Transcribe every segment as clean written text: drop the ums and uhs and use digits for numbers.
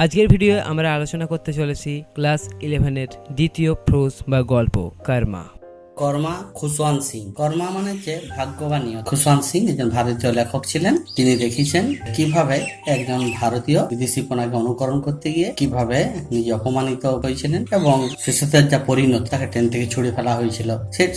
আজকের ভিডিও আমরা আলোচনা করতে চলেছি ক্লাস 11-এর দ্বিতীয় প্রোজ বা গল্প কর্মা। কর্মা খুশওয়ান্ত সিং। কর্মা মানে হচ্ছে ভাগ্যবানীয়। খুশওয়ান্ত সিং একজন ভারতীয় লেখক ছিলেন। তিনি দেখিয়েছেন কিভাবে একজন ভারতীয় বিদেশিপনাকে অনুকরণ করতে গিয়ে কিভাবে নিজে অপমানিত হয়েছিলেন এবং শেষের যা পরিণতি, তাকে ট্রেন থেকে ছুড়ে ফেলা হয়েছিল,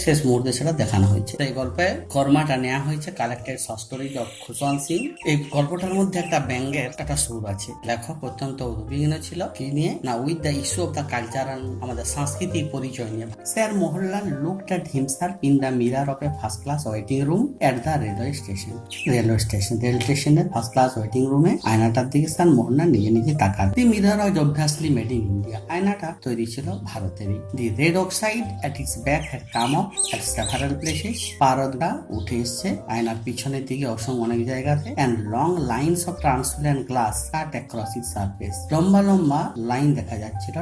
শেষ মুহূর্তে সেটা দেখানো হয়েছে। এই গল্পে কর্মাটা নেওয়া হয়েছে কালেক্টেড স্টোরিজ অফ খুশওয়ান্ত সিং। এই গল্পটার মধ্যে একটা ব্যঙ্গের একটা সুর আছে। লেখক অত্যন্ত উদ্বিগ্ন ছিল কি নিয়ে না, with the issue of the cultural, আমাদের সাংস্কৃতিক পরিচয় নিয়ে। Sir Mohanlal looked at himself in the mirror of a first class waiting room at the railway station. Rail স্টেশনের ফার্স্ট ক্লাস ওয়েটিং রুমে আয়নাটার দিকে স্যার মোহনলাল নিজে নিজে তাকান। The mirror was obviously made in India. আয়নাটা তৈরি ছিল ভারতেরই। The red oxide at its back had come up at several places. পারদটা উঠে এসছে আয়নার পিছনের দিকে অনেক জায়গাতে। and long lines of transparent glass cut across its surface. লম্বা লম্বা লাইন দেখা যাচ্ছিল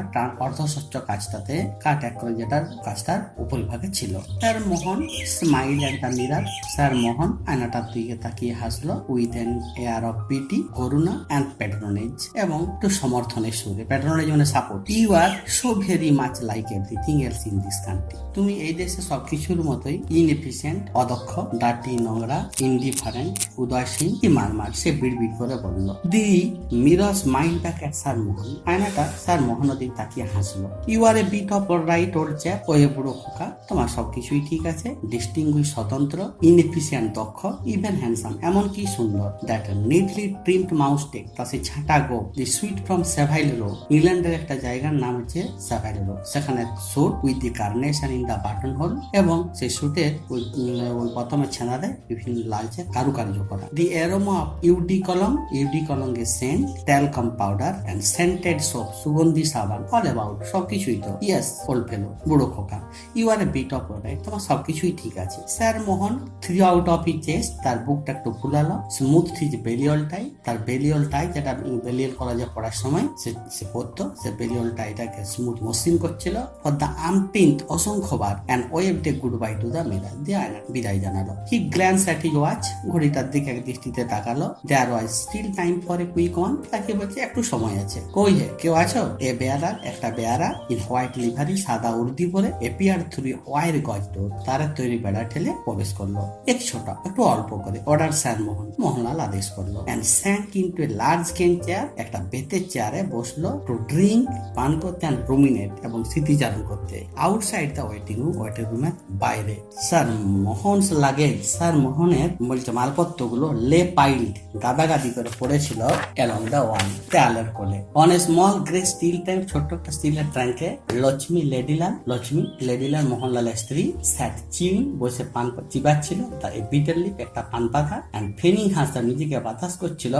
অর্ধস্বচ্ছ কাঁচটাতে, কাট অ্যাক্রস, যেটার কাঁচটার উপরিভাগে ছিল। Sir Mohan smile at the mirror. Sir Mohan আয়নাটার দিকে তাকিয়ে হাসলো with an air of pity, করুণা অ্যান্ড প্যাট্রোনেজ, এবং একটু সমর্থনের সুরে। প্যাট্রোনেজ মানে support. You are so very much like everything else in this country. তুমি এই দেশে সবকিছুর মতোই ইনএফিসিয়েন্ট, অদক্ষ, ডার্টি, নোংরা, ইনডিফারেন্ট, উদাসীন, কি মারমার। সে বিড়বিড় করে বলল। The mirror smile back at sir Mohan. আয়নাটা স্যার মোহনের দিকে তাকিয়ে হাসলো। You are a bit of right old chap. ওই বুড়ো খোকা, তোমার সবকিছুই ঠিক আছে। ডিস্টিংগুইশ, স্বতন্ত্র, ইনএফিসিয়েন্ট, দক্ষ, ইভেন হ্যান্ডসাম, এমনকি সুন্দর। That neatly trimmed moustache, তা সে ছাঁটা গো। The suit from Savile Row. ইংল্যান্ডের একটা জায়গার নাম হচ্ছে সেভাইল রো। সেখানে suit with the carnation in the buttonhole, এবং সেই স্যুটের ওই প্রথমে ছেঁড়াতে বিভিন্ন লালচে কারুকার্য করা। দি অ্যারোমা অফ ইউডি কলম এর scent, talcum powder and scented soap, সুগন্ধি সাবান, অল অ্যাবাউট, সবকিছুই তো। ইয়েস ওল্ড ফেলো, বুড়ো খোকা, you are a bit of right, তোমার সবকিছুই ঠিক আছে। Sir Mohan threw out of his chest, তার বুকটা একটু ফুলালো। স্মুথ হিজ বেলিওল টাই, তার বেলিওল টাই, যেটা বেলিওল কলেজে পড়ার সময় সে পড়তো, সে বেলিওল টাইটাকে স্মুথ মসৃণ করছিল। ফর দ্য আমটিন্থ, অসংখ্যবার। And waved a goodbye to the mirror, দিয়ে আয়না বিদায় জানালো। He glance at his watch, ঘড়িটার দিকে এক দৃষ্টিতে তাকালো। There was still time for a quick one, তাকে বলছে একটু সময় আছে। কই হে, কেউ আছো? এ বেয়ারার, একটা বেয়ারা ইন হোয়াইট লিভারি, সাদা উর্দি পরে, এপিয়ার থ্রু ওয়াইর গজ ডোর, তার তৈরি বেড়া ঠেলে প্রবেশ করলো। এক ছোট, একটু অল্প করে। অর্ডার স্যার মোহন, মোহনলাল আদেশ করলো। And sank into a large কেন চেয়ার, একটা বেতের চেয়ারে বসলো টু ড্রিঙ্ক, পান করতে, অ্যান্ড রুমিনেট, এবং স্মৃতিচারণ করতে। Outside the waiting room, waiting রুমের বাইরে। স্যার মোহনস লাগেজ, স্যার মোহনের বলছে মালপত্রগুলো লে পাইল্ড, গাদাগাদি করে পড়েছিল অ্যালং দ্য ওয়াল, দেয়ালের কোলে। On a small grey steel tank, ছোট্ট একটা স্টিলের ট্যাঙ্কে লক্ষ্মী লেডিলাল মোহনলালের স্ত্রী স্যাট চিউইং, বসে পান চিবাচ্ছিল, তার বিটার লিপ, একটা পান পাতা, এন্ড ফেনিং হাসা, নিজেকে বাতাস করছিল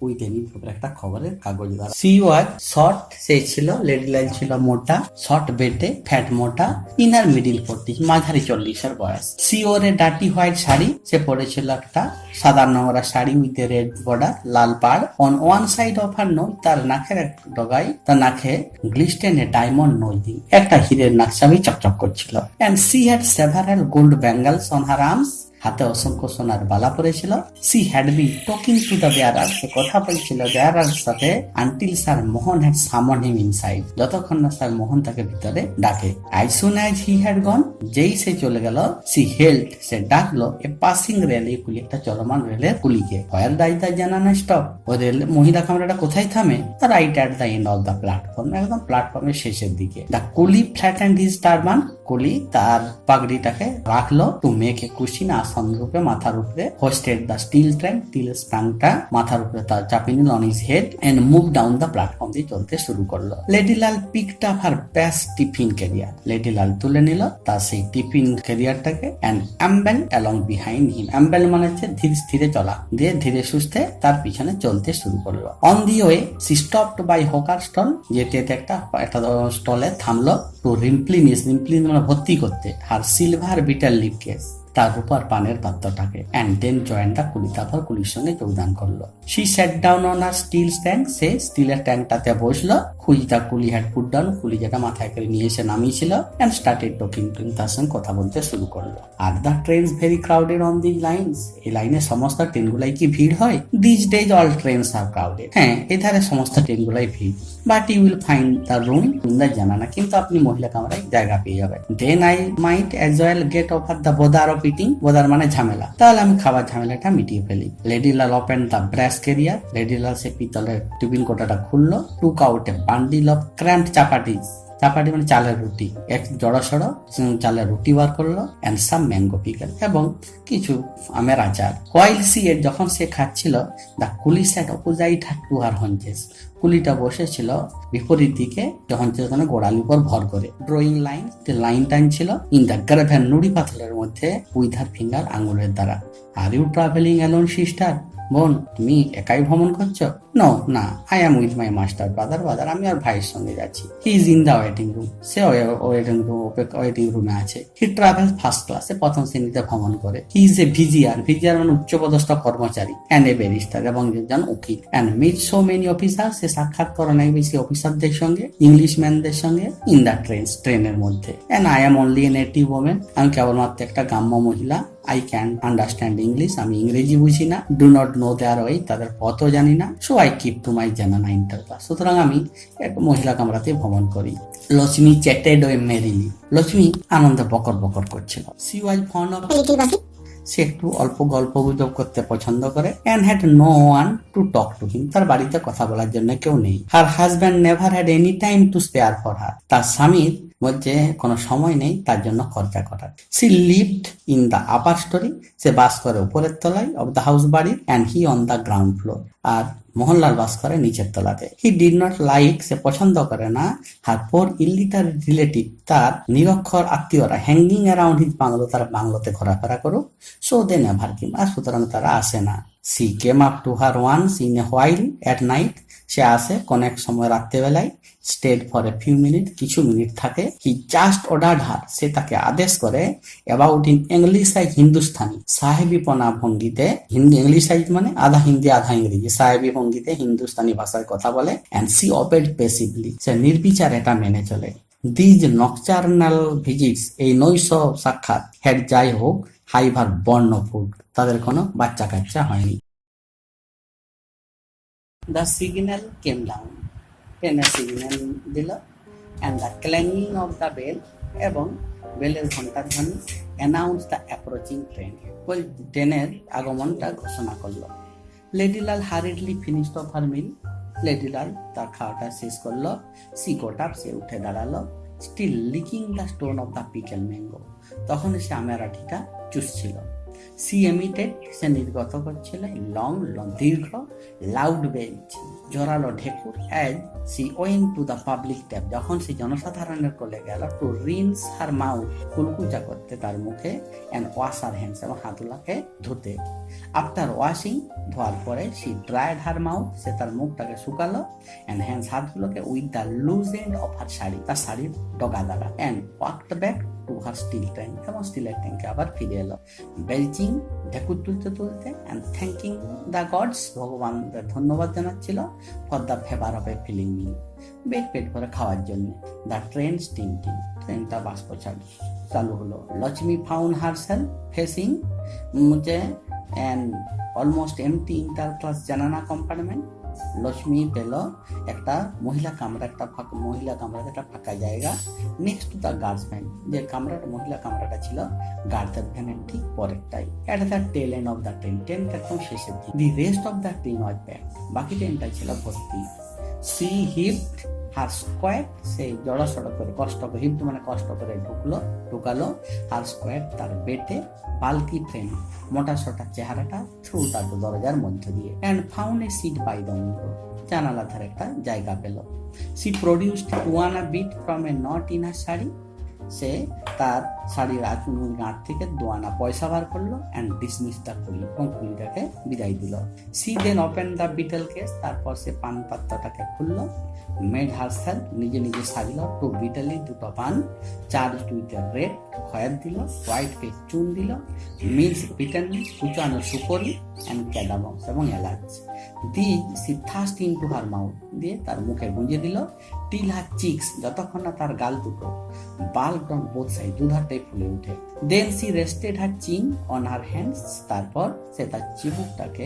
উইথ এ একটা খবরের কাগজ দ্বারা। সি ওয়াজ শর্ট, সে ছিল, লেডিলাল ছিল মোটা, শর্ট বেটে, ফ্যাট মোটা, ইনার মিডিল 40, মাঝারি 40-এর বয়স। She wore a dirty white sari, সে পরেছিল একটা সাদা নোংরা sari with a red border, লাল পাড়। On one side of her nose, তার নাকের এক ডগায়, তার নাকে গ্লিস্টেন এ ডায়মন্ড নোজিং, একটা হীরের নাকছাবি চকচক করছিল। And she had several gold bangles on her arms, হাতে অসংখ্য সোনার বালা পড়েছিল। She had been talking to the bearer, সে কথা বলছিল বেয়ারার সাথে, আনটিল স্যার মোহন হ্যাড সামন হিম ইনসাইড, যতক্ষণ না স্যার মোহন তাকে ভিতরে ডাকে। As soon as he had gone, যেই সে চলে গেল, সি হেল্ড, সে ডাকলো এ পাসিং রেল, এই কুলি, একটা চলমান রেলের কুলিকে। Where does the zenana stop, ও রেল মহিলা কামরাটা কোথায় থামে? Right at the end of the platform, একদম প্ল্যাটফর্মের শেষের দিকে। দ্য কুলি ফ্ল্যাটেন্ড হিজ টারবান, কুলি তার পাগড়িটাকে রাখলো টু মেক এ কুশিন, আসন রূপে মাথার উপরে। Hoisted the steel train, steel স্প্রাংটা মাথার উপরে তার চাপিয়ে নিল on his head, and move down the platform, দিয়ে চলতে শুরু করলো। Ladilal picked up her best tiffin carrier, Ladilal তুলে নিল তার সেই টিফিন ক্যারিয়ারটাকে, and amble along behind him, amble মানে হচ্ছে ধীরে স্থিরে চলা, দিয়ে ধীরে সুস্থে তার পিছনে চলতে শুরু করলো। On the way she stopped by hawker stall, যেতে একটা স্টলে থামলো টু রিমপ্লিনিস, মানে ভর্তি করতে, আর সিলভার বিটার লিপ কেস, তার উপর পানের পাত্রটাকে। এন্ড দেন জয়েন দা কুলি, তারপর কুলির সঙ্গে যোগদান করলো। She sat down on her steel trunk, সে স্টিলের ট্যাঙ্কটাতে বসলো। Which the coolie had put down, কুলি যেটা মাথায় করে নিয়ে এসে নামিয়েছিল, and started talking to him, তার সঙ্গে কথা বলতে শুরু করলো। Are the trains very crowded on this lines, এই লাইনে সমস্ত ট্রেনগুলাই কি ভিড় হয়? This days all trains are crowded, হ্যাঁ এধারে সমস্ত ট্রেনগুলাই ভিড়। But you will find the room in the zenana, কিন্তু আপনি মহিলা কামরায় জায়গা পেয়ে যাবেন। Then I might as well get over the bother of eating, bother মানে ঝামেলা, তাহলে আমি খাবার ঝামেলাটা মিটিয়ে ফেলি। Lady Lal open the brass carrier, Lady Lal সে পিতলের টিফিন কোটাটা খুললো। Took out a bundle of cramped chapatis, চাপাটি মানে চালের রুটি, এক জড়ো সড়ো চালের রুটি বার করলো, এন্ড সাম ম্যাঙ্গো পিকল, এবং কিছু আমের আচার। হোয়াইল সি এট, যখন সে খাচ্ছিল, দ্য কুলি স্যাট অপোজিট টু হার হঞ্চেস, কুলিটা বসেছিল বিপরীত দিকে, হঞ্চেস মানে গোড়ালির উপর ভর করে। ড্রয়িং লাইন, লাইন টাইনছিল ইন দ্য গ্রাভেন, নুড়ি পাথরের মধ্যে উইথ হার ফিঙ্গার, আঙুলের দ্বারা। Are you travelling alone sister, বোন তুমি একাই ভ্রমণ করছো? নো না, I am with my master brother, আমি আর ভাইয়ের সঙ্গে যাচ্ছি। He is in the waiting room, সে ওয়েটিং রুমে আছে। হি ট্রাভেল ফার্স্ট ক্লাসে, প্রথম শ্রেণীতে ভ্রমণ করে। হি ইজ এ ভিজিয়ার মানে উচ্চপদস্থ কর্মচারী, অ্যান্ড এ ব্যারিস্টার, এবং একজন উকিল। And meet so many officer, সে সাক্ষাৎ করে অনেক বেশি অফিসারদের সঙ্গে, ইংলিশম্যানদের সঙ্গে, ইন দ্য ট্রেনের মধ্যে। And I am only a native women, আমি কেবলমাত্র একটা গ্রাম্য মহিলা। আই ক্যান আন্ডারস্ট্যান্ড ইংলিশ, আমি ইংরেজি বুঝি না। Do not know their way, তাদের পথও জানি না। So I keep to my zenana interclass, সুতরাং আমি এক মহিলা কামরাতে ভ্রমণ করি। Lakshmi chatted away merrily, Lakshmi আনন্দে বকর বকর করছিল। She was fond of little gossip, সে একটু অল্প গল্প গুজব করতে পছন্দ করে। And had no one to talk to him, তার বাড়িতে কথা বলার জন্য কেউ নেই। Her husband never had any time to spare for her, তার স্বামীর মধ্যে কোনো সময় নেই তার জন্য খরচা করার। She lived in the upper storey, সে বাস করে উপরের তলায় অব দ্য হাউস বাড়ির, and he on the ground floor, আর মোহনলাল বাস করে নিচের তলাতে। হি ডিড নট লাইক, সে পছন্দ করে না, হার পোর ইলিটার রিলেটিভ, তার নিরক্ষর আত্মীয়রা, হ্যাঙ্গিং অ্যারাউন্ড হিজ বাংলো, তার বাংলোতে ঘোরাফেরা করুক। সো দে নেভার কেম, আর সুতরাং তারা আসে না। She came up to her once in a while at night, সে আসে কোন এক সময় রাত্রেবেলায়। Stayed for a few minutes, কিছু মিনিট থাকে। হি জাস্ট অর্ডার্ড হার, সে তাকে আদেশ করে। অ্যাবাউট ইন ইংলিশাইজ হিন্দুস্তানি, সাহেবিপনা ভঙ্গিতে, হিন্দি ইংলিশাইজ মানে আধা হিন্দি আধা ইংরেজি, সাহেবি ভঙ্গিতে হিন্দুস্তানি ভাষায় কথা বলে। অ্যান্ড সি অবেড পেসিভলি, সে নির্বিচার এটা মেনে চলে। দিজ নকচার্নাল ভিজিটস, এই নৈশ সাক্ষাৎ, হেড যাই হোক, হাইভার বর্ণফুড, তাদের কোনো বাচ্চা কাচ্চা হয়নি। দ্য সিগন্যাল কেম ডাউন, ট্রেনের সিগন্যাল দিল। And the clanging of the bell, এবং বেলের ঘন্টার ধ্বনি, অ্যানাউন্স দ্য অ্যাপ্রোচিং ট্রেন, ওই ট্রেনের আগমনটা ঘোষণা করলো। লেডিলাল হারিডলি ফিনিশড অফ হার মিল, লেডিলাল তার খাওয়াটা শেষ করলো। সি গোট আপ, সে উঠে দাঁড়ালো। Still licking the stone of the pickle mango, তখন সে আমের আঠিটা চুষছিল। সি এমিটেড, সে নির্গত করছিল। লং দীর্ঘ, লাউড বেঞ্চ, জোরালো ঢেকুর। As she went to the public tap, যখন সে জনসাধারণের কোলে গেল। টু রিন্স হার মাউথ, কুলকুচা করতে তার মুখে। অ্যান্ড ওয়াশ হার হ্যান্ডস, এবং হাতগুলাকে ধুতে। আফটার ওয়াশিং, ধোয়ার পরে, সি ড্রাইড হার মাউথ, সে তার মুখটাকে শুকালো। অ্যান্ড হ্যান্ডস, হাতগুলোকে, with the loose end of her sari, তার শাড়ির ডগা দ্বারা। And walked back to her steel trunk, এবং স্টিলের ট্যাঙ্কে আবার ফিরে এলো। বেলচিং, ঢেকুর তুলতে তুলতে। অ্যান্ড থ্যাঙ্কিং দ্য গডস, ভগবানদের ধন্যবাদ জানাচ্ছিল। For the favour of a filling meal, পেট ভরে খাওয়ার জন্য। দ্য ট্রেন স্টিমটিং, ট্রেনটা বাষ্প চালু হলো। Lakshmi found herself facing and almost empty inter class zenana compartment. Lakshmi পেল একটা মহিলা কামরা, একটা ফাঁকা জায়গা, next to the guard's van, যে মহিলা কামরাটা ছিল গার্ডদের ভ্যানের ঠিক পরেরটাই। At the tail end of the train, ট্রেনটা একদম শেষের দিকে। The rest of the train was back, বাকি ট্রেনটা ছিল ভর্তি। সি হিপড হার স্কোয়ার, সে জড়সড় করে কষ্ট করে, হিপড মানে কষ্ট করে ঢুকালো হার স্কোয়ার, তার বেটে। বাল্কি ফ্রেম, মোটা সোটা চেহারাটা, থ্রু তার দরজার মধ্য দিয়ে। And found a seat by the window, জানালার ধারে একটা জায়গা পেল। She produced two annas bit from a knot in her sari, সে তার শাড়ির গাঁট থেকে 2 আনা পয়সা বার করলো। অ্যান্ড ডিসমিস দ্য কুলি, এবং কুলিটাকে বিদায় দিল। She then open the betel case, তারপর সে পান পাত্রটাকে খুললো। মেড হারসেলফ, নিজে সাজিল। টু বিটেলি, 2টো পান। চার্জ উইথ রেড, খয়ের দিল। হোয়াইট পেজ, চুন দিল। মিক্স বিটেন, কুচানো সুপরি। অ্যান্ড ক্যাডামস, এবং এলাচ। The she thrust into her mouth, দিয়ে তার মুখে গুঁজে দিল। টিল হার চিক্স, যতক্ষণ না তার গাল দুটো বাল্ব অন বোথ সাইড, দুধারটাই ফুলে উঠে। দেন সি রেস্টেড হার চিন অন হার হ্যান্ডস, তারপর সে তার চিবুকটাকে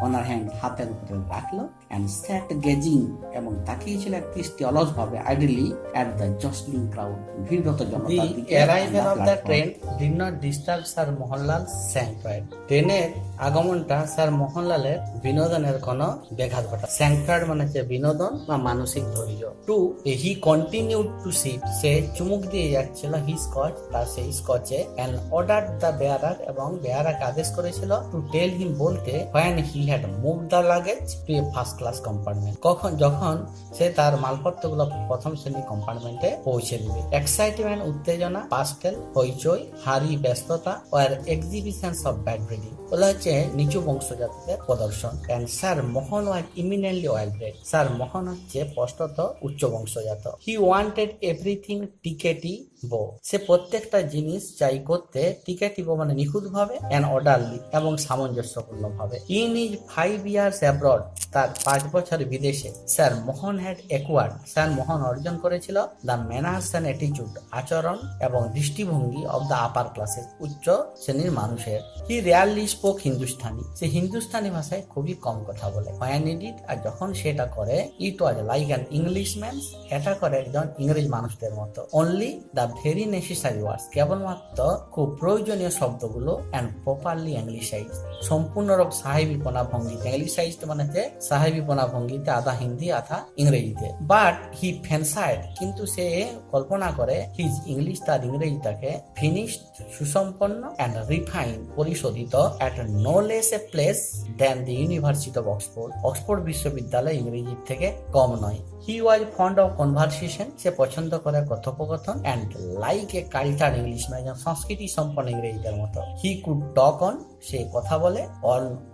অন হার হ্যান্ড, হাতের উপরে রাখলো। অ্যান্ড স্যাট গেজিং, এবং তাকিয়েছিল এক দৃষ্টি অলস ভাবে, idly at the jostling crowd, ভিড়রত জনতার দিকে। Arrival of the train did not disturb sir Mohanlal sangfroid, ট্রেনের আগমনটা স্যার মোহনলালের বিনোদনের কোনো ব্যাঘাত ঘটা। স্যাংফ্রাইড মানে হচ্ছে বিনোদন বা মানসিক ধৈর্য। To he continued to sip, সে চুমুক দিয়ে যাচ্ছিল হি স্কচ, তার সেই স্কচে। অ্যান্ড অর্ডার দ্য বেয়ারার, এবং বেয়ারাকে আদেশ করেছিল টু টেল হিম, বলতে, when he had move the luggage to a first class compartment, যখন সে তার মালপত্রগুলো প্রথম শ্রেণী কম্পার্টমেন্টে পৌঁছে দিবে। এক্সাইটমেন্ট, উত্তেজনা, পাস্টেল, হইচই, হারি, ব্যস্ততা, আর এক্সিবিশনস অফ ব্যাড ব্রিডিং, বলা হচ্ছে নিচু বংশজাতদের প্রদর্শন। And sir Mohan was eminently well bred, sir Mohan হচ্ছে স্পষ্টত উচ্চ বংশজাত। হি ওয়ান্টেড এভরিথিং টিকেটিবো, সে প্রত্যেকটা জিনিস চাই করতে টিকেটিবো মানে নিখুঁত ভাবে, এন্ড অর্ডারলি, এবং সামঞ্জস্যপূর্ণ ভাবে। ইন ইজ 5 years অ্যাব্রড, তার 5 বছর বিদেশে, sir Mohan had acquired, sir Mohan অর্জন করেছিল দ্য ম্যানার্স অ্যান্ড অ্যাটিটিউড, আচরণ এবং দৃষ্টিভঙ্গি অব দ্য আপার ক্লাসের, উচ্চ শ্রেণীর মানুষের। হি রেয়ারলি স্পোক হিন্দুস্তানি, সে হিন্দুস্তানি ভাষায় খুবই কম কথা বলে। হোয়েন ইট ইট, আর যখন সেটা করে, ইট ওয়াজ লাইক অ্যান ইংলিশম্যান, এটা করে একজন ইংরেজ মানুষদের মতো। অনলি দ্য ভেরি নেসেসারি ওয়ার্ডস, কেবলমাত্র খুব প্রয়োজনীয় শব্দগুলো, অ্যান্ড প্রপারলি অ্যাংলিসাইজ, সম্পূর্ণরূপ সাহেবিপনা ভঙ্গিতে, অ্যাংলিসাইজ মানে সাহেবিপনা ভঙ্গিতে, আধা হিন্দি আধা ইংরেজিতে। বাট হি ফ্যান্সাইড, কিন্তু সে কল্পনা করে, হিজ ইংলিশ, তার ইংরেজিটাকে, ফিনিশড, সুসম্পন্ন, অ্যান্ড রিফাইন, পরিশোধিত, at no less a place than the University of Oxford, Oxford বিশ্ববিদ্যালয় ইংরেজির থেকে কম নয়। He was fond of conversation, সে পছন্দ করে কথোপকথন, and like a culture English, মানে সংস্কৃতি সম্পন্ন ইংরেজিদের মতো। হি কুড টক অন, সে কথা বলে,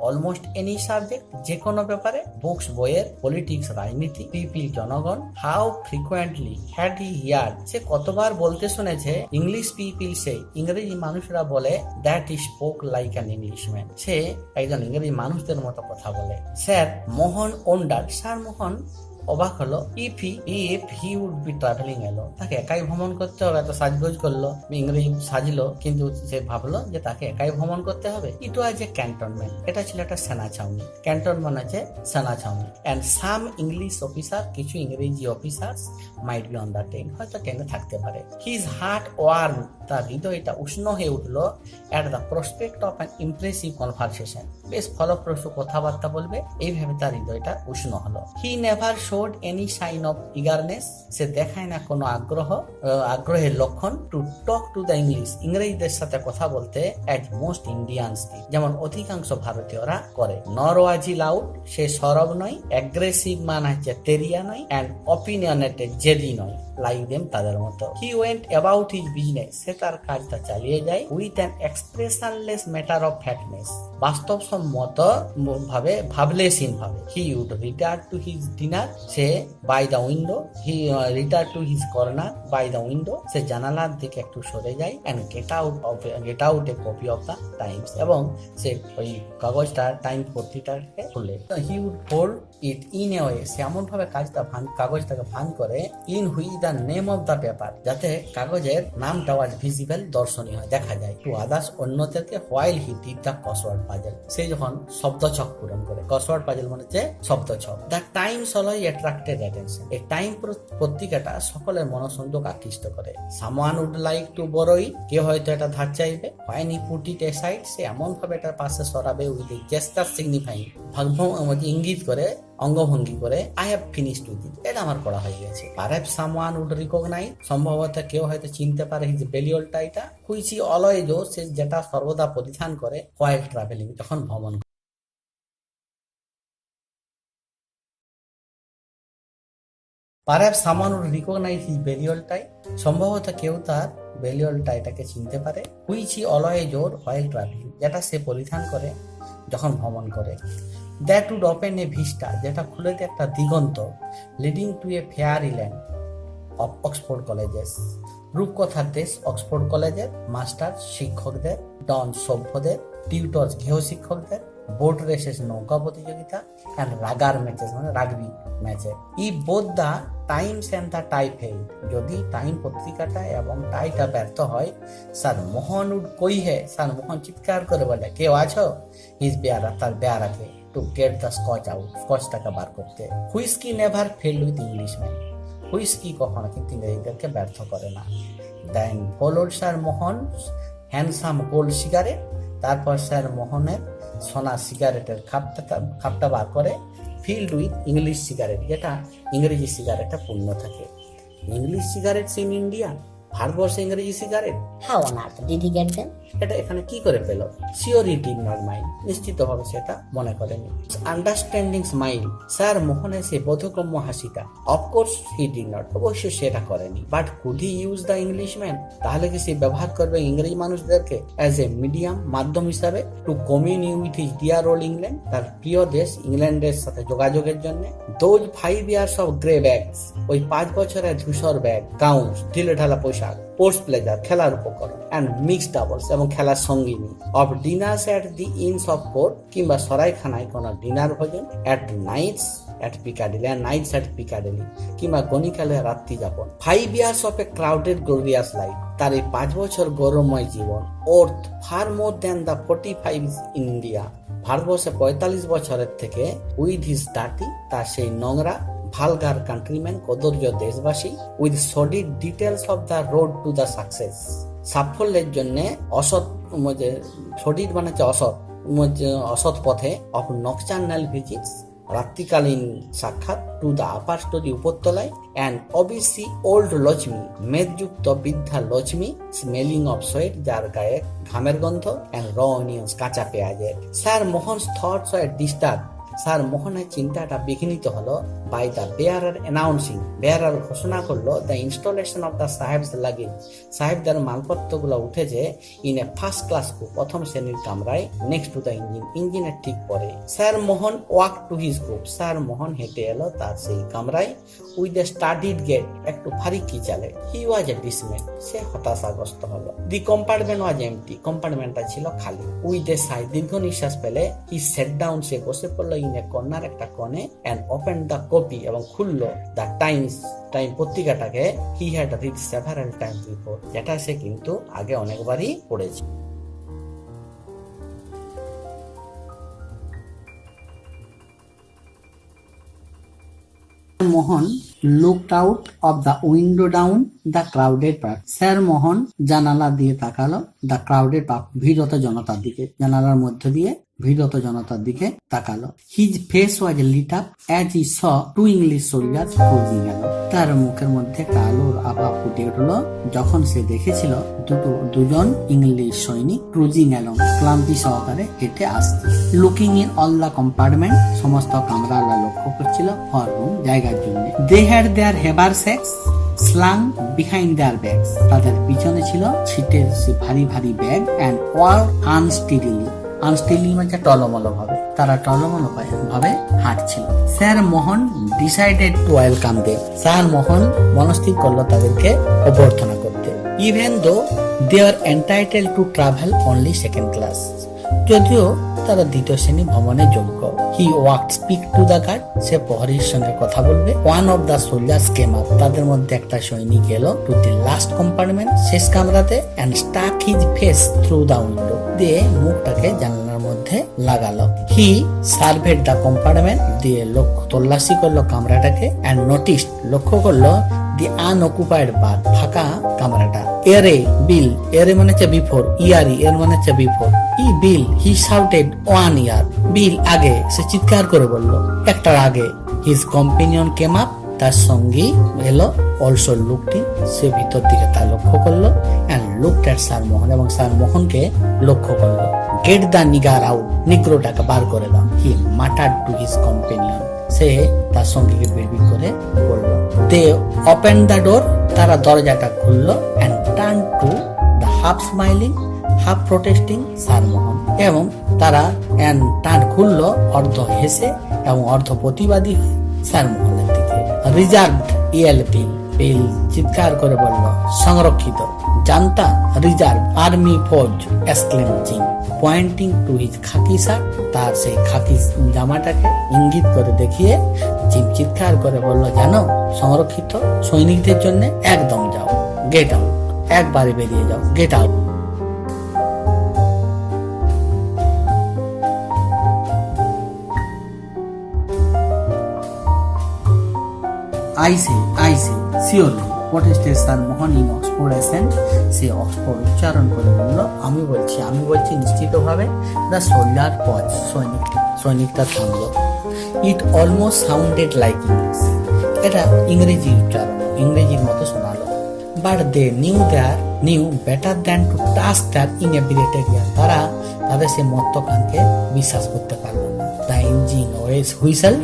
অলমোস্ট এনি সাবজেক্ট, যে কোনো ব্যাপারে, বুকস, বইয়ের, পলিটিক্স, রাজনীতি, পিপিল, জনগণ। How frequently had he heard, সে কতবার বলতে শুনেছে, ইংলিশ পিপিল, সে ইংরেজি মানুষরা বলে, that he spoke like an Englishman, সে একজন ইংরেজি মানুষদের মতো কথা বলে। Sir Mohan wonder, sir Mohan অবাক হলো, if he would be travelling alone, তাকে একাই ভ্রমণ করতে হবে, এত সাজগোজ করলো, ইংরেজি সাজলো, কিন্তু সে ভাবলো যে তাকে একাই ভ্রমণ করতে হবে। ইট ওয়াজ এ ক্যান্টনমেন্ট, এটা ছিল একটা সেনা ছাউনি। ক্যান্টন মানে হচ্ছে সেনা ছাউনি। অ্যান্ড সাম ইংলিশ অফিসার, কিছু ইংরেজি officers might be on the train, হয়তো ট্রেনে থাকতে পারে। হিজ হার্ট ওয়ার্ম, তার হৃদয়টা উষ্ণ হয়ে উঠলো, at the prospect of an impressive conversation, বেশ ফলপ্রসূ কথাবার্তা বলবে, এইভাবে তার হৃদয়টা উষ্ণ হলো। He never showed any sign of eagerness, সে দেখায় না কোনো আগ্রহের লক্ষণ, to talk to the English, ইংরেজদের সাথে কথা বলতে, অ্যাজ মোস্ট ইন্ডিয়ানস, যেমন অধিকাংশ ভারতীয়রা করে। নর ওয়াজ হি লাউড, সে সরব নয়, অ্যাগ্রেসিভ মানে হচ্ছে তেরিয়া নয়, অ্যান্ড অপিনিয়নেটেড, জেদি নয়, লাইক দেম, তাদের মতো। He went about his business, সে তার কাজটা চালিয়ে যায়, with an expressionless matter of factness, বাস্তবসম্মত ভাবে, ভাবলেশীন ভাবে। He would retire to his dinner, সে by the window, he retire to his corner by the window, সে জানালার দিকে একটু সরে যায়, and get out a copy of the Times, এবং সে ওই কাগজটা, টাইম পত্রিকাটাকে খুলে। He would hold it in a way, সে এমন ভাবে কাগজটাকে ভাঙ করে, in which the name of the paper, যাতে কাগজের নামটা ওয়াজ ভিজিবল, দর্শনীয় হয়, দেখা যায়, টু আদার্স, অন্যদেরকে, while he did the crossword puzzle, সে যখন শব্দছক পূরণ করে। ক্রসওয়ার্ড পাজল মানে হচ্ছে শব্দছক। The Times always attracted attention, এই টাইম পত্রিকাটা সকলের মনোসংযোগ আকৃষ্ট করে। Someone would like to borrow it, কেউ হয়তো এটা ধার চাইবে। When he put it aside, সে এমন ভাবে এটার পাশে সরাবে, উইথ এ জেস্টার সিগনিফাইং, ইঙ্গিত করে, অঙ্গভঙ্গি করে, I have finished with it, এটা আমার পড়া হয়ে গেছে। পারহ্যাপস সামওয়ান উড রিকগনাইজ, সম্ভবত কেউ হয়তো চিনতে পারে হিজ বেলিওলটা, এটা হুইচ হি অলওয়েজ, সে যেটা সর্বদা পরিধান করে, হোয়াইল ট্রাভেলিং, যখন ভ্রমণ। Perhaps someone would recognise his Balliol tie, সম্ভবত কেউ তার বেলিওলটা এটাকে চিনতে পারে। Which he always wore while travelling, যেটা সে পরিধান করে যখন ভ্রমণ করে। That would open a vista, যেটা খুলে দেয় একটা দিগন্ত, leading to a fairy land of Oxford colleges, রূপকথার দেশ অক্সফোর্ড কলেজের, মাস্টার শিক্ষকদের, ডন সভ্যদের, টিউটর্স গৃহ শিক্ষকদের, boat races নৌকা প্রতিযোগিতা and রাগার ম্যাচেস মানে রাগবি ম্যাচে। If both the Times and the tie fail, যদি টাইম পত্রিকাটা এবং টাইটা ব্যর্থ হয়, স্যার মোহন উড কই হে, স্যার মোহন চিৎকার করে বলে কেউ আছো, হিজ বেয়ারা, তার বেয়ারাকে to get the scotch out, স্কচটাকে বার করতে। Whisky never fail with Englishman, whisky কখনো কিন্তু ইংরেজিদেরকে ব্যর্থ করে না। Then followed sir Mohan handsome gold cigarette, তারপর স্যার মোহনের সোনা সিগারেটের খাপটা বার করে, ফিল্ড উইথ ইংলিশ সিগারেট, যেটা ইংরেজি সিগারেটটা পূর্ণ থাকে। ইংলিশ সিগারেটস ইন ইন্ডিয়া, ভারতবর্ষে ইংরেজি cigarette, How on earth did he get them? এটা এখানে কি করে পেল? সিওরি ডিড নট মাইন্ড, নিশ্চিতভাবে সেটা মনে করেনি। আন্ডারস্ট্যান্ডিং স্মাইল, স্যার মোহনের সেই বোধগম্য হাসিটা, অফকোর্স হি ডিড নট, অবশ্যই সেটা করেনি। But could he use the Englishman, তাহলে কি সে ব্যবহার করবে ইংরেজি মানুষদেরকে অ্যাজ এ মিডিয়াম, মাধ্যম হিসাবে, to communicate with his dear old England, তার প্রিয় দেশ ইংল্যান্ডের সাথে যোগাযোগের জন্য। Those 5 years of grey bags, ওই 5 বছরের ধূসর ব্যাগ, গাউন, ঢিলে ঢালা পোশাক, স্পোর্টস প্লেজার, খেলার উপকরণ, অ্যান্ড মিক্সড ডাবলস, এবং খেলার সঙ্গিনী, of diners at the inns of court, কিংবা সরাইখানায় কোনো ডিনার ভোজন, at nights at Piccadilly, and nights at Piccadilly, কিংবা গণিকালে রাত্রি যাপন। 5 years of a crowded glorious life, তার এই 5 বছর গৌরবময় জীবন। Worth far more than the 45 in India, ভারতবর্ষে 45 বছরের থেকে, উইথ হিজ ডার্টি, তার সেই নোংরা ভালগার কান্ট্রিম্যান, কদর্য দেশবাসী, with solid details of the road to the success, সাফল্যের জন্য অসৎ, সলিড মানে অসৎ পথে, অফ নকচার্নাল ভিজিটস, রাত্রিকালীন সাক্ষাৎ, টু দ্য আপার স্টোরি, উপরতলায়, অ্যান্ড অবিসি ওল্ড লক্ষ্মী, মেদযুক্ত বৃদ্ধা লক্ষ্মী, স্মেলিং অফ সোয়েট, যার গায়ে ঘামের গন্ধ, অ্যান্ড র অনিয়ন্স, কাঁচা পেঁয়াজের। Sir Mohan's thoughts are disturb, sir মোহনের চিন্তাটা বিঘ্নিত হলো বাই দ্য বেয়ারার অ্যানাউন্সিং, বেয়ারার ঘোষণা করলো the installation of the sahib's luggage, সাহেবদের মালপত্রগুলো উঠেছে in a first class coupe, প্রথম শ্রেণীর কামরায়, নেক্সট টু দ্য ইঞ্জিন, ইঞ্জিনের ঠিক পরে। Sir Mohan walk to his coupe, sir Mohan হেঁটে এলো তার সেই কামরায়, উইথ এ স্টাডিড গেট, একটু ভারী কি চালে। হি ওয়াজ এ ডিসমেড, সে হতাশাগ্রস্ত হলো। দি কম্পার্টমেন্ট ওয়াজ এমটি, কম্পার্টমেন্টটা ছিল খালি। উইথ এ সাই, দীর্ঘ নিঃশ্বাস পেলে, হি সেট ডাউন, সে বসে পড়লো ইন এ কর্নার, একটা কোণে, অ্যান্ড ওপেন দ্য কপি, এবং খুললো দ্য টাইম পত্রিকাটাকে, he had read several times before, যেটা সে কিন্তু আগে অনেকবারই পড়েছে। Mohan looked out of the window down the crowded park, sir Mohan জানালা দিয়ে তাকালো the crowded park, ভিড়রত জনতার দিকে, জানালার মধ্য দিয়ে ভিড়রত জনতার দিকে তাকালো। His face was lit up as he saw two English soldiers cruising গেল, তার মুখের মধ্যে একটা আলোর আভা ফুটে উঠলো যখন সে দেখেছিল দুজন ইংলিশ সৈনিক ক্রুজিং এলো, ক্লান্তি সহকারে হেঁটে আসছে। Looking in all the compartment, সমস্ত কামরা লক্ষ্য করছিল ফর রুম, জায়গার জন্য। They had their haversacks slung behind their bags, তাদের পিছনে ছিল ছিটের ভারী ভারী ব্যাগ, অ্যান্ড ওয়াল আনস্টিডিলি, আনস্টিলি মানে টলমল ভাবে, তারা টলমল ভাবে হাঁটছিল। Sir Mohan decided to welcome them, sir Mohan মনস্থির করলো তাদেরকে অভ্যর্থনা করতে। Even though they are entitle to travel only second class, যদিও তারা দ্বিতীয় শ্রেণী ভ্রমণের যোগ্য। He walked speak to the guard, সে প্রহরীর সঙ্গে কথা বলবে। One of the soldiers came up, তাদের মধ্যে একটা সৈনিক এলো টু দি লাস্ট কম্পার্টমেন্ট, শেষ কামরাতে, and stuck his face through the window, দিয়ে মুখটাকে জানালার মধ্যে লাগালো। হি সার্ভেড দ্য কম্পার্টমেন্ট, দিয়ে তল্লাশি করলো কামরাটাকে, অ্যান্ড নোটিস, লক্ষ্য করলো দি আনঅকুপাইড বার্থ, ফাঁকা কামরাটা। এরে বিল, এরে মানে হচ্ছে বিফোর, ইয়ারি এর মানে হচ্ছে বিফোর, ই বিল, হি শাউটেড 1 year, বিল আগে, সে চিৎকার করে বলল একটার আগে। হিজ কম্পেনিয়ন কেম আপ, তার সঙ্গী এলো, অলসো লুকটি, সে ভিতর দিকে তা লক্ষ্য করলো, and looked at sir Mohan, এবং স্যার মোহনকে লক্ষ্য করলো। গেট দ্য নিগার আউট, নিগ্রোটাকে বার করে দাও। হি মাটার্ড টু হিজ কম্পেনিয়ন, সে তার সঙ্গীকে বিড়বিড় করে বলল। দে ওপেন দ্য ডোর, তারা দরজাটা খুললো, and turn to the half smiling half protesting sir Mohan, এবং তারা টার্ন খুললো অর্ধ হেসে এবং অর্ধ প্রতিবাদী স্যার মোহনের দিকে। রিজার্ভড ইয়েল বিল, বিল চিৎকার করে বলল সংরক্ষিত। জানতা রিজার্ভ আর্মি ফৌজ, exclaim Jim, pointing to his khaki shirt. তার সেই খাকি জামাটাকে ইঙ্গিত করে দেখিয়ে জিম চিৎকার করে বলল, জানো সংরক্ষিত সৈনিকদের জন্য একদম যাও, গেট আউট, একবারে বেরিয়ে যাও, get out. I say, surely, protested Sir Mohan in Oxford accent. Say Oxford উচ্চারণ করে বলল, আমি বলছি নিশ্চিতভাবে। দ্য সোল্ডার পজ, সৈনিকটা থামল। It almost sounded like English, এটা ইংরেজি উচ্চারণ, ইংরেজির মতো শোনালো। But they knew better than to touch that inebriated ear. তারা তাদের সে মত্তকানকে বিশ্বাস করতে পারল না। দ্য ইঞ্জিন হুইসেল,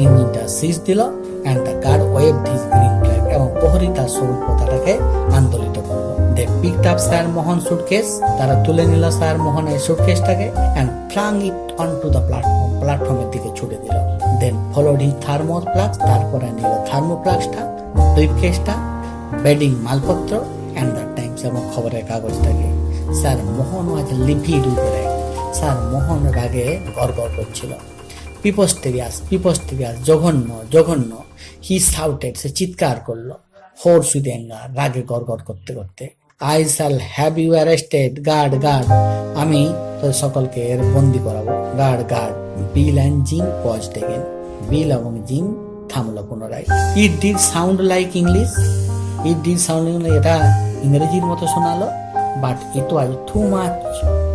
ইঞ্জিনটা সিজ দিল, and the guard waved his green flag, এবং প্রহরী তার সবুজ পতাকাটাকে আন্দোলিত করলো। They picked up Sir Mohan suitcase, তারা তুলে নিল স্যার মোহনের সুটকেসটাকে, and flung it onto the platform, প্ল্যাটফর্মের দিকে ছুড়ে দিল। Then followed his thermos flask, তারপরে নিল থার্মোফ্লাস্কটা, ব্রিফকেসটা, বেডিং মালপত্র, and the Times এবং খবরের কাগজটাকে। Sir Mohan was livid with rage, স্যার মোহন রাগে গড়গড় করছিল। পিপোস্টেরিয়াস, জঘন্য। হি শাউটেড, সে চিৎকার করলো। হোর্স উইথ অ্যাঙ্গার, রাগে গড়গড় করতে করতে। I shall have you arrested, guard, আমি তোদের সকলকে এর বন্দি করাবো, guard. Bill and Jim paused again, Bill এবং জিম থামলো পুনরায়। It did sound like English, এটা ইংরেজির মতো শোনালো। But it was too much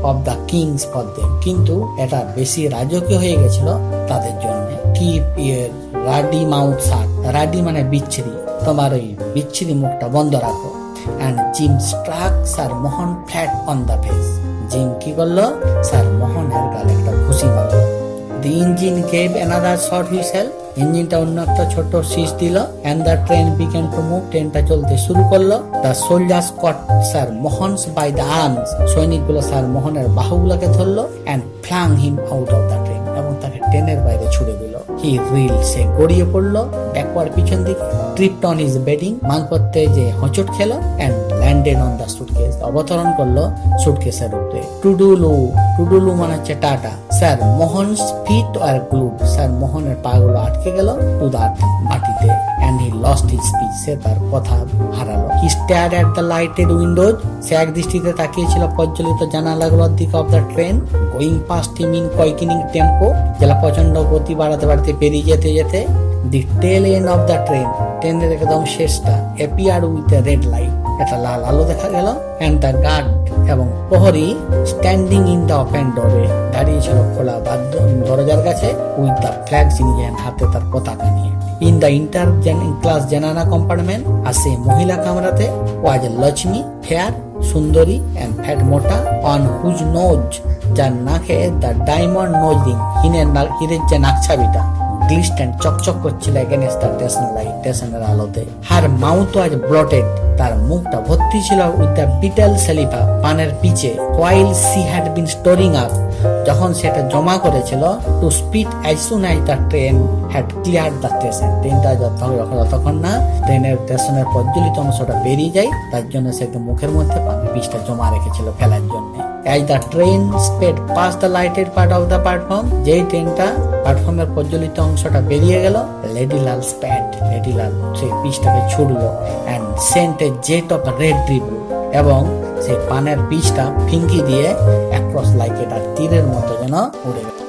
of the king's for them, কিন্তু এটা বেশি রাজকীয় হয়ে গেছিল তাদের জন্য। কিপ ইয়ের রাডি মাউথ শাট, রাডি মানে বিচ্ছিরি, তোমার ওই বিচ্ছিরি মুখটা বন্ধ রাখো। And Jim struck sir Mohan flat on the face, Jim কি করলো, স্যার মোহনের গালে একটা ঘুষি মারলো। The engine gave another short whistle, ইঞ্জিনটা অন্য একটা ছোট শীষ দিল। And the train began to move, ট্রেনটা চলতে শুরু করলো। The soldiers caught sir Mohan's by the arms, সৈনিকগুলো স্যার মোহনের বাহুগুলোকে ধরলো। And flung him out of the train, এবং তাকে ট্রেনের বাইরে ছুড়ে দিল। হি রিল, সে গড়িয়ে পড়লো ব্যাকওয়ার্ড পিছন দিকে। ট্রিপড অন হিজ বেডিং, মালপত্রে যে হোঁচট খেলো। And landed on the suitcase, অবতরণ করলো সুটকেসের উপরে। টুডুলু মানে হচ্ছে ta ta. Sir Mohan's feet are glued, sir মোহনের পাগুলো আটকে গেল টু দ্য মাটিতে। And he lost his speech, সে তার কথা হারালো। He stared at the lighted windows, সে এক দৃষ্টিতে তাকিয়েছিল প্রজ্বলিত জানালাগুলোর দিকে of the train. Going past him in quickening tempo, যেটা প্রচন্ড গতি বাড়াতে পেরিয়ে যেতে। দি টেল এন্ড অফ দ্য ট্রেনের একদম শেষটা appeared with a red light, একটা লাল আলো দেখা গেল। অ্যান্ড দ্য গার্ড এবং প্রহরী স্ট্যান্ডিং ইন দ্য ওপেন ডোরে, দাঁড়িয়েছিল খোলা দরজার কাছে। With the flags in hand, হাতে তার পতাকা নিয়ে। In the inter class zenana compartment, আসে মহিলা কামরাতে। ওয়াজ লক্ষ্মী, ফেয়ার, সুন্দরী, অ্যান্ড ফ্যাট, মোটা। অন হুজ নোজ, যার নাকে দ্য ডায়মন্ড নোজ রিং, হীরের যে নাকছাবিটা গ্লিস্টেন্ড, চকচক করছিল এগেনস্ট দ্য স্টেশন লাইট, স্টেশনের আলোতে। হার মাউথ ওয়াজ ব্লটেড, তার মুখটা ভর্তি ছিল উইথ দ্য বিটেল সেলিভা, পানের পিচে। While she had been storing up, যখন সেটা জমা করেছিল। To spit as soon as the train had cleared the station, ট্রেনটা যতক্ষণ না ট্রেনের স্টেশনের প্রজ্বলিত অংশটা বেরিয়ে যায়, তার জন্য সে একদম মুখের মধ্যে পানির পিচটা জমা রেখেছিল ফেলার জন্য। As the train sped past the lighted part of the platform, যেই ট্রেনটা প্ল্যাটফর্মের প্রজ্বলিত অংশটা বেরিয়ে গেল, লেডি লাল সেই পিচটাকে ছুড়লো। and sent a jet of red dribble, এবং সেই পানের পিচটা ফিঙ্কি দিয়ে অ্যাক্রস লাইক এটা তীরের মতো যেন উড়ে গেল।